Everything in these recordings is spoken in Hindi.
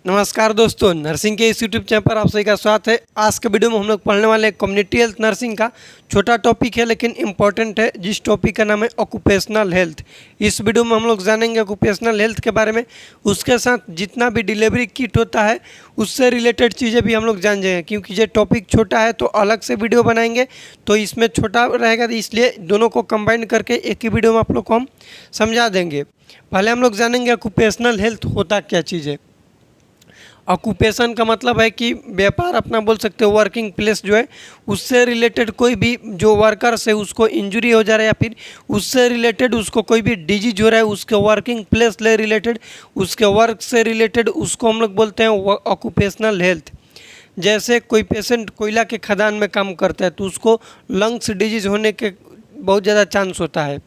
नमस्कार दोस्तों, नर्सिंग के इस यूट्यूब चैनल पर आप सभी का स्वागत है। आज के वीडियो में हम लोग पढ़ने वाले कम्युनिटी हेल्थ नर्सिंग का छोटा टॉपिक है लेकिन इम्पॉर्टेंट है, जिस टॉपिक का नाम है ऑक्यूपेशनल हेल्थ। इस वीडियो में हम लोग जानेंगे ऑक्यूपेशनल हेल्थ के बारे में, उसके साथ जितना भी डिलीवरी किट होता है उससे रिलेटेड चीज़ें भी हम लोग जान जाएंगे। क्योंकि ये टॉपिक छोटा है तो अलग से वीडियो बनाएंगे, तो इसमें छोटा रहेगा, तो इसलिए दोनों को कंबाइन करके एक ही वीडियो में आप लोग को हम समझा देंगे। पहले हम लोग जानेंगे ऑक्यूपेशनल हेल्थ होता क्या चीज़ है। ऑक्यूपेशन का मतलब है कि व्यापार अपना बोल सकते हो, वर्किंग प्लेस जो है उससे रिलेटेड कोई भी जो वर्कर्स है उसको इंजरी हो जा रहा है या फिर उससे रिलेटेड उसको कोई भी डिजीज हो रहा है, उसके वर्किंग प्लेस से रिलेटेड, उसके वर्क से रिलेटेड, उसको हम लोग बोलते हैं ऑक्यूपेशनल हेल्थ। जैसे कोई पेशेंट कोयला के खदान में काम करता है तो उसको लंग्स डिजीज होने के बहुत ज़्यादा चांस होता है।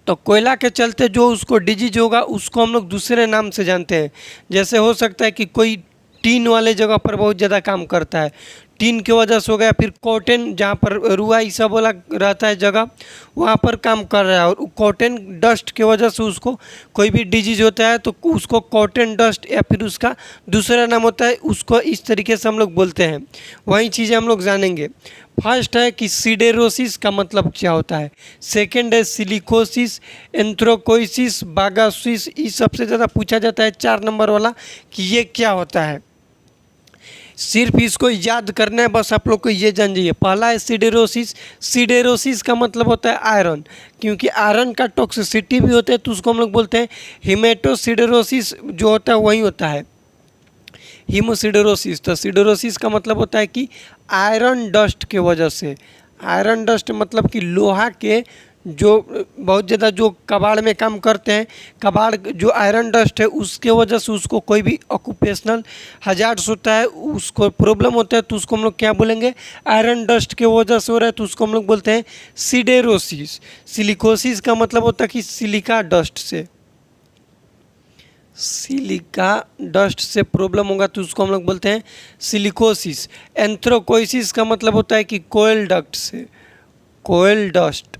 तो कोयला के चलते जो उसको डिजीज होगा उसको हम लोग दूसरे नाम से जानते हैं। जैसे हो सकता है कि कोई टीन वाले जगह पर बहुत ज़्यादा काम करता है, टीन की वजह से हो गया, फिर कॉटन जहाँ पर रुआ ये सब वाला रहता है जगह, वहाँ पर काम कर रहा है और कॉटन डस्ट की वजह से उसको कोई भी डिजीज होता है तो उसको कॉटन डस्ट या फिर उसका दूसरा नाम होता है, उसको इस तरीके से हम लोग बोलते हैं। वही चीज़ें हम लोग जानेंगे। फर्स्ट है कि सिडेरोसिस का मतलब क्या होता है, सेकंड है सिलिकोसिस, एंथ्रोकोइसिस, बागासिस। ये सबसे ज़्यादा पूछा जाता है 4 नंबर वाला कि ये क्या होता है। सिर्फ इसको याद करना है, बस आप लोग को ये जान जाइए। पहला है सिडेरोसिस। सिडेरोसिस का मतलब होता है आयरन, क्योंकि आयरन का टॉक्सिसिटी भी होता है तो उसको हम लोग बोलते हैं हिमेटोसिडेरोसिस। जो होता है वही होता है हीमोसिडेरोसिस। तो सिडेरोसिस का मतलब होता है कि आयरन डस्ट के वजह से, आयरन डस्ट मतलब कि लोहा के जो बहुत ज़्यादा जो कबाड़ में काम करते हैं, कबाड़ जो आयरन डस्ट है उसके वजह से उसको कोई भी ऑक्यूपेशनल हजार्ड्स होता है, उसको प्रॉब्लम होता है तो उसको हम लोग क्या बोलेंगे, आयरन डस्ट के वजह से हो रहा है तो उसको हम लोग बोलते हैं सिडेरोसिस। सिलिकोसिस का मतलब होता है कि सिलिका डस्ट से, सिलिका डस्ट से प्रॉब्लम होगा तो उसको हम लोग बोलते हैं सिलिकोसिस। एंथ्रोकोइसिस का मतलब होता है कि कोयल डक्ट से, कोयल डस्ट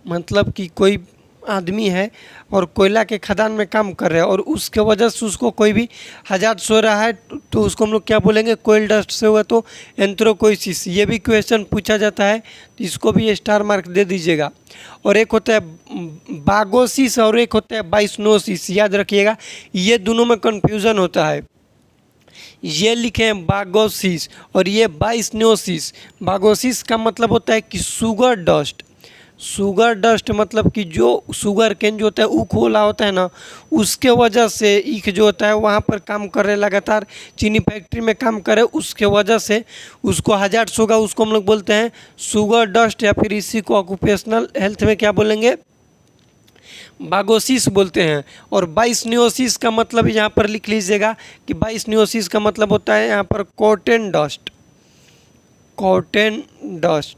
मतलब कि कोई आदमी है और कोयला के खदान में काम कर रहा है और उसके वजह से उसको कोई भी हजार्ड्स हो रहा है तो उसको हम लोग क्या बोलेंगे, कोयल डस्ट से हुआ तो एंथ्रोकोइसिस। ये भी क्वेश्चन पूछा जाता है तो इसको भी स्टार मार्क दे दीजिएगा। और एक होता है बागोसिस और एक होता है बाइसनोसिस, याद रखिएगा, ये दोनों में कन्फ्यूज़न होता है। ये लिखे हैं बागोसिस और ये बाइसनोसिस। बागोसिस का मतलब होता है कि शुगर डस्ट, शुगर डस्ट मतलब कि जो शुगर केन जो होता है ऊख वाला होता है ना, उसके वजह से ईख जो होता है वहाँ पर काम कर रहे, लगातार चीनी फैक्ट्री में काम करे, उसके वजह से उसको हजार्ड्स होगा, उसको हम लोग बोलते हैं शुगर डस्ट, या फिर इसी को ऑक्यूपेशनल हेल्थ में क्या बोलेंगे, बागोसिस बोलते हैं। और बाइसनियोसिस का मतलब यहाँ पर लिख लीजिएगा कि बाइसनियोसिस का मतलब होता है यहाँ पर कॉटन डस्ट, कॉटन डस्ट।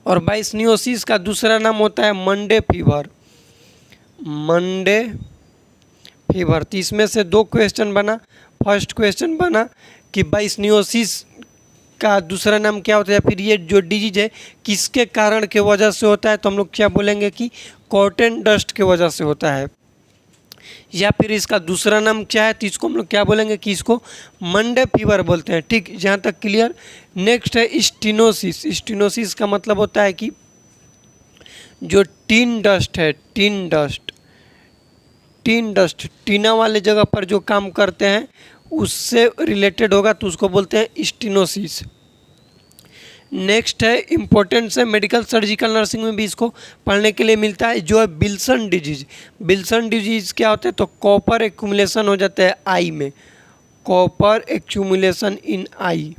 और बाइसनियोसिस का दूसरा नाम होता है मंडे फीवर, मंडे फीवर। तो इसमें से 2 क्वेश्चन बना। फर्स्ट क्वेश्चन बना कि बाइसनियोसिस का दूसरा नाम क्या होता है, फिर ये जो डिजीज है किसके कारण के वजह से होता है, तो हम लोग क्या बोलेंगे कि कॉटन डस्ट के वजह से होता है। या फिर इसका दूसरा नाम क्या है तो इसको हम लोग क्या बोलेंगे कि इसको मंडे फीवर बोलते हैं। ठीक, जहाँ तक क्लियर। नेक्स्ट है स्टीनोसिस। स्टीनोसिस का मतलब होता है कि जो टीन डस्ट है, टीन डस्ट, टीन डस्ट, टीना वाले जगह पर जो काम करते हैं उससे रिलेटेड होगा तो उसको बोलते हैं स्टीनोसिस। नेक्स्ट है इम्पोर्टेंस है, मेडिकल सर्जिकल नर्सिंग में भी इसको पढ़ने के लिए मिलता है, जो है विल्सन डिजीज। विल्सन डिजीज क्या होता है, तो कॉपर एक्यूमुलेशन हो जाता है आई में, कॉपर एक्यूमुलेशन इन आई,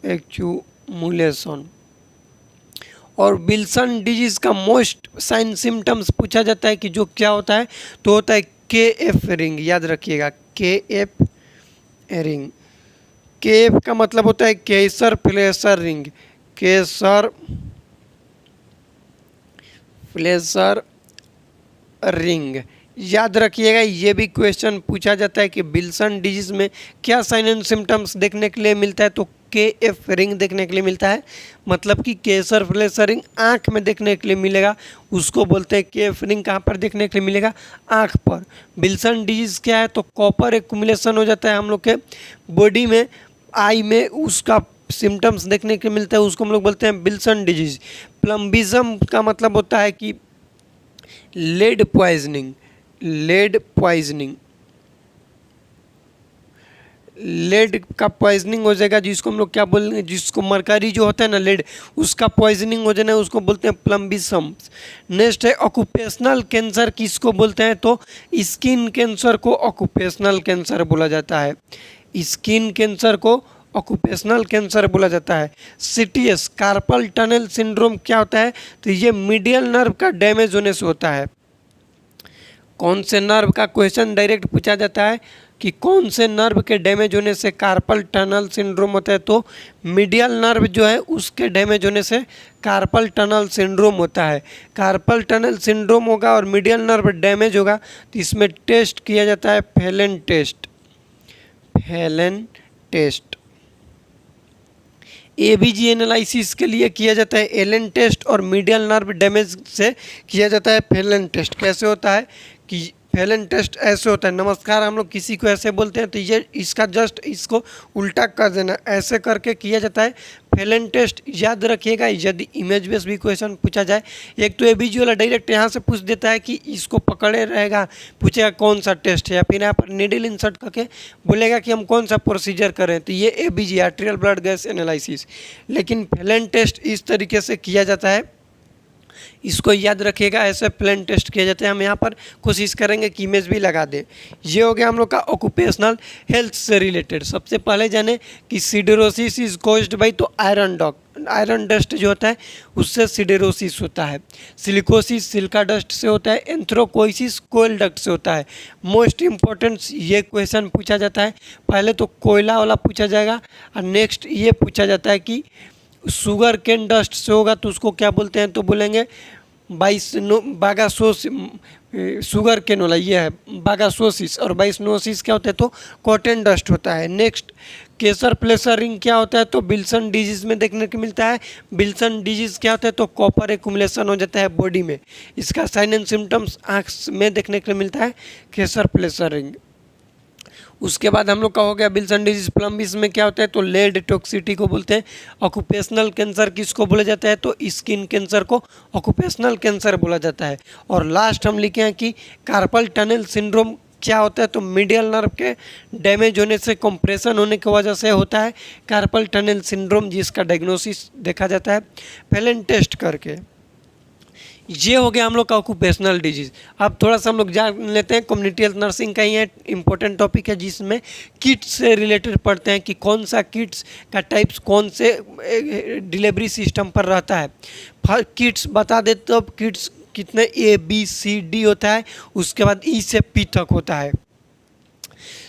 एक्यूमुलेशन। और विल्सन डिजीज का मोस्ट साइन सिम्टम्स पूछा जाता है कि जो क्या होता है, तो होता है KF रिंग, याद रखिएगा KF रिंग। केफ का मतलब होता है केसर फ्लेशर रिंग, केसर फ्लेशर रिंग, याद रखिएगा, ये भी क्वेश्चन पूछा जाता है कि विल्सन डिजीज में क्या साइन एंड सिम्टम्स देखने के लिए मिलता है, तो KF रिंग देखने के लिए मिलता है, मतलब कि केसर फ्लेसर रिंग आँख में देखने के लिए मिलेगा, उसको बोलते हैं KF रिंग। कहाँ पर देखने के लिए मिलेगा? आँख पर। विल्सन डिजीज क्या है, तो कॉपर एक्युमुलेशन हो जाता है हम लोग के बॉडी में, आई में, उसका सिम्टम्स देखने के लिए मिलता है, उसको हम लोग बोलते हैं विल्सन डिजीज। प्लम्बिज्म का मतलब होता है कि lead poisoning, lead poisoning, lead का पॉइजनिंग हो जाएगा, जिसको हम लोग क्या बोलेंगे, जिसको मरकरी जो होता है ना लेड, उसका पॉइजनिंग हो जाना है, उसको बोलते हैं प्लम्बिज्म। नेक्स्ट है ऑक्यूपेशनल कैंसर, किसको बोलते हैं, तो स्किन कैंसर को ऑक्यूपेशनल कैंसर बोला जाता है, स्किन कैंसर को ऑक्यूपेशनल कैंसर बोला जाता है। CTS कार्पल टनल सिंड्रोम क्या होता है, तो ये मीडियल नर्व का डैमेज होने से होता है। कौन से नर्व का क्वेश्चन डायरेक्ट पूछा जाता है कि कौन से नर्व के डैमेज होने से कार्पल टनल सिंड्रोम होता है, तो मीडियल नर्व जो है उसके डैमेज होने से कार्पल टनल सिंड्रोम होता है। कार्पल टनल सिंड्रोम होगा और मीडियल नर्व डैमेज होगा, तो इसमें टेस्ट किया जाता है Phalen test, Phalen test. ABG analysis के लिए किया जाता है एलन टेस्ट, और मीडियल नर्व डैमेज से किया जाता है फेलन टेस्ट। कैसे होता है कि फेलन टेस्ट ऐसे होता है, नमस्कार हम लोग किसी को ऐसे बोलते हैं, तो ये इसका जस्ट इसको उल्टा कर देना, ऐसे करके किया जाता है फेलन टेस्ट। याद रखिएगा, यदि इमेज बेस भी क्वेश्चन पूछा जाए, एक तो ABG वाला डायरेक्ट यहाँ से पूछ देता है कि इसको पकड़े रहेगा, पूछेगा कौन सा टेस्ट है, या फिर यहाँ पर नीडल इंसर्ट करके बोलेगा कि हम कौन सा प्रोसीजर करें, तो ये ABG arterial blood gas analysis. लेकिन फेलन टेस्ट इस तरीके से किया जाता है, इसको याद रखिएगा, ऐसे प्लेन टेस्ट किए जाते हैं। हम यहाँ पर कोशिश करेंगे कि इमेज भी लगा दें। ये हो गया हम लोग का ऑक्यूपेशनल हेल्थ से रिलेटेड। सबसे पहले जाने कि सिडेरोसिस इज कॉज्ड बाई, तो आयरन डस्ट जो होता है उससे सिडेरोसिस होता है। सिलिकोसिस सिलिका डस्ट से होता है। एंथ्रोकोइसिस कोयल डक्ट से होता है। मोस्ट इम्पोर्टेंट ये क्वेश्चन पूछा जाता है, पहले तो कोयला वाला पूछा जाएगा, और नेक्स्ट ये पूछा जाता है कि शुगर केन डस्ट से होगा तो उसको क्या बोलते हैं, तो बोलेंगे बागासोस, शुगर केन वाला ये है बागासोसिस, और बाइसनोसिस क्या होता है, तो कॉटन डस्ट होता है। नेक्स्ट केसर प्लेसर रिंग क्या होता है, तो विल्सन डिजीज में देखने को मिलता है। विल्सन डिजीज क्या होता है, तो कॉपर एक्युमुलेशन हो जाता है बॉडी में, इसका साइन एंड सिम्टम्स आँख में देखने को मिलता है, केसर प्लेसर रिंग। उसके बाद हम लोग का हो गया विल्सन डिजीज। प्लम्बिस में क्या होता है, तो लेड टॉक्सिटी को बोलते हैं। ऑक्यूपेशनल कैंसर किसको बोला जाता है, तो स्किन कैंसर को ऑक्यूपेशनल कैंसर बोला जाता है। और लास्ट हम लिखे हैं कि कार्पल टनल सिंड्रोम क्या होता है, तो मीडियल नर्व के डैमेज होने से, कंप्रेशन होने की वजह से होता है कार्पल टनल सिंड्रोम, जिसका डायग्नोसिस देखा जाता है फेलन टेस्ट करके। ये हो गया हम लोग का ऑक्यूपेशनल डिजीज। अब थोड़ा सा हम लोग जान लेते हैं, कम्युनिटी हेल्थ नर्सिंग का ही है इंपॉर्टेंट टॉपिक है, जिसमें किट्स से रिलेटेड पढ़ते हैं कि कौन सा किट्स का टाइप्स कौन से डिलीवरी सिस्टम पर रहता है। किट्स बता दे तो किट्स कितने ABCD होता है, उसके बाद E से P तक होता है।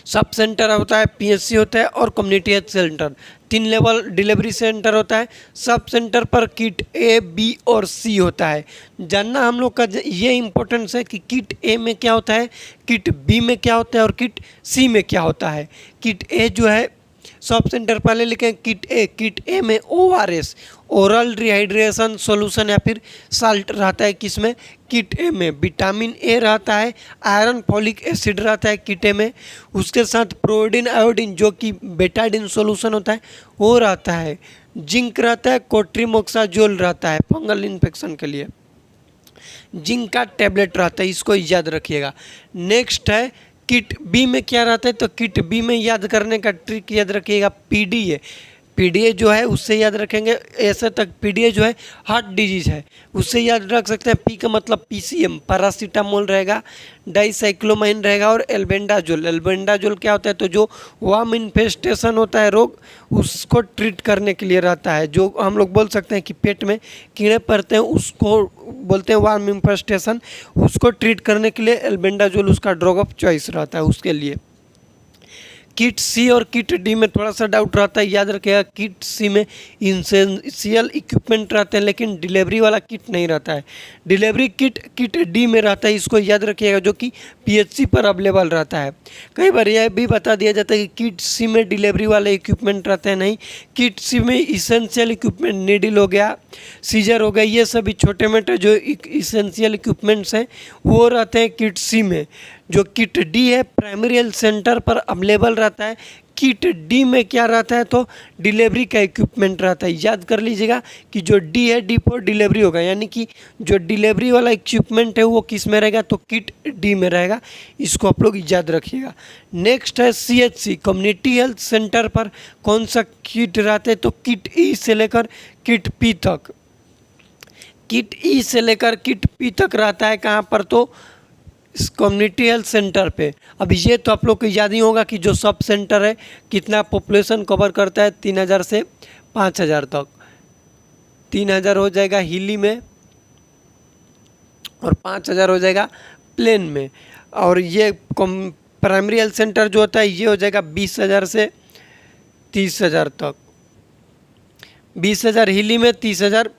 सब सेंटर होता है, PSC होता है, और community health centre. 3 level delivery centre होता है। सब सेंटर पर किट A, B और C होता है। जानना हम लोग का ये इम्पोर्टेंस है कि किट A में क्या होता है, किट B में क्या होता है, और किट C में क्या होता है। किट A जो है सब सेंटर पहले लिखें किट ए में ORS ओरल रिहाइड्रेशन सॉल्यूशन या फिर साल्ट रहता है। किसमें, किट ए में। विटामिन ए रहता है, आयरन फॉलिक एसिड रहता है किट ए में, उसके साथ प्रोडिन आयोडीन जो कि बेटाडीन सॉल्यूशन होता है वो रहता है। जिंक रहता है, कोट्रीमोक्साजोल रहता है फंगल इन्फेक्शन के लिए, जिंक का टैबलेट रहता है, इसको याद रखिएगा। नेक्स्ट है किट बी में क्या रहता है, तो किट बी में याद करने का ट्रिक याद रखिएगा PDA। PDA जो है उससे याद रखेंगे, ऐसे तक PDA जो है हार्ट डिजीज है उससे याद रख सकते हैं। P का मतलब PCM पैरासीटामोल रहेगा, डाइसाइक्लोमाइन रहेगा, और एल्बेंडाजोल। एल्बेंडाजोल क्या होता है, तो जो वर्म इन्फेस्टेशन होता है रोग उसको ट्रीट करने के लिए रहता है। जो हम लोग बोल सकते हैं कि पेट में कीड़े पड़ते हैं उसको बोलते हैं वर्म इन्फेस्टेशन, उसको ट्रीट करने के लिए एल्बेंडाजोल उसका ड्रग ऑफ चॉइस रहता है उसके लिए। किट सी और किट डी में थोड़ा सा डाउट रहता है, याद रखिएगा किट सी में इंसेंशियल इक्विपमेंट रहते हैं लेकिन डिलीवरी वाला किट नहीं रहता है। डिलीवरी किट किट डी में रहता है, इसको याद रखिएगा, जो कि पीएचसी पर अवेलेबल रहता है। कई बार यह भी बता दिया जाता है कि किट सी में डिलीवरी वाले इक्विपमेंट रहते हैं, नहीं, किट सी में इसेंशियल इक्विपमेंट, नीडल हो गया, सीजर हो गया, ये सभी छोटे मोटे जो इसेंशियल इक्विपमेंट्स हैं वो रहते हैं किट सी में। जो किट डी है प्राइमरी हेल्थ सेंटर पर अवेलेबल रहता है। किट डी में क्या रहता है, तो डिलीवरी का इक्विपमेंट रहता है। याद कर लीजिएगा कि जो डी है, डी पर डिलीवरी होगा, यानी कि जो डिलीवरी वाला इक्विपमेंट है वो किस में रहेगा, तो किट डी में रहेगा। इसको आप लोग याद रखिएगा। नेक्स्ट है CHC कम्युनिटी हेल्थ सेंटर पर कौन सा किट रहता है, तो किट ई से लेकर किट पी तक। किट ई से लेकर किट पी तक रहता है कहाँ पर, तो इस कम्युनिटी हेल्थ सेंटर पे। अब ये तो आप लोग को याद ही होगा कि जो सब सेंटर है कितना पॉपुलेशन कवर करता है, 3000 से 5000 तक। 3000 हो जाएगा हिली में और 5000 हो जाएगा प्लेन में। और ये प्राइमरी हेल्थ सेंटर जो होता है ये हो जाएगा 20000 से 30000 तक। 20000 हिली में, 30000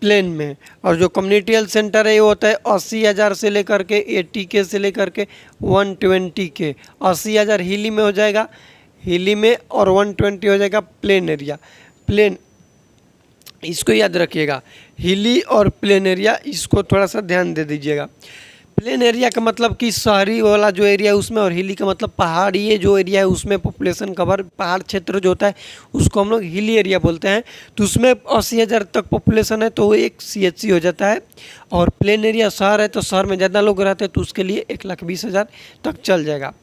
प्लेन में। और जो कम्युनिटी हेल्थ सेंटर है ये होता है 80,000 से लेकर के 80K से लेकर के 120K। 80,000 हिली में हो जाएगा, हिली में, और 120 हो जाएगा प्लेन एरिया। प्लेन, इसको याद रखिएगा, हिली और प्लेन एरिया, इसको थोड़ा सा ध्यान दे दीजिएगा। प्लेन एरिया का मतलब कि शहरी वाला जो एरिया है उसमें, और हिली का मतलब पहाड़ी जो एरिया है उसमें पॉपुलेशन कवर, पहाड़ क्षेत्र जो होता है उसको हम लोग हिली एरिया बोलते हैं। तो उसमें 80,000 तक पॉपुलेशन है तो वो एक CHC हो जाता है। और प्लेन एरिया शहर है तो शहर में ज़्यादा लोग रहते हैं तो उसके लिए 1,20,000 तक चल जाएगा।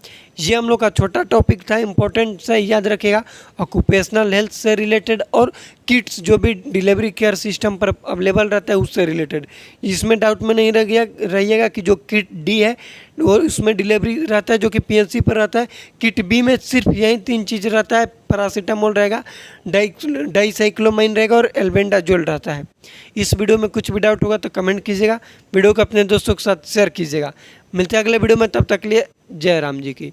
ये हम लोग का छोटा टॉपिक था, इंपॉर्टेंट से याद रखिएगा। ऑक्यूपेशनल हेल्थ से रिलेटेड और किट्स जो भी डिलीवरी केयर सिस्टम पर अवेलेबल रहता है उससे रिलेटेड। इसमें डाउट में नहीं रहिएगा कि जो किट डी है और उसमें डिलीवरी रहता है जो कि PHC पर रहता है। किट बी में सिर्फ यही 3 चीज़ रहता है, पैरासीटामोल रहेगा, डाइसाइक्लोमाइन रहेगा और एल्बेंडाजोल रहता है। इस वीडियो में कुछ भी डाउट होगा तो कमेंट कीजिएगा, वीडियो को अपने दोस्तों के साथ शेयर कीजिएगा। मिलते हैं अगले वीडियो में, तब तक के लिए जय राम जी की।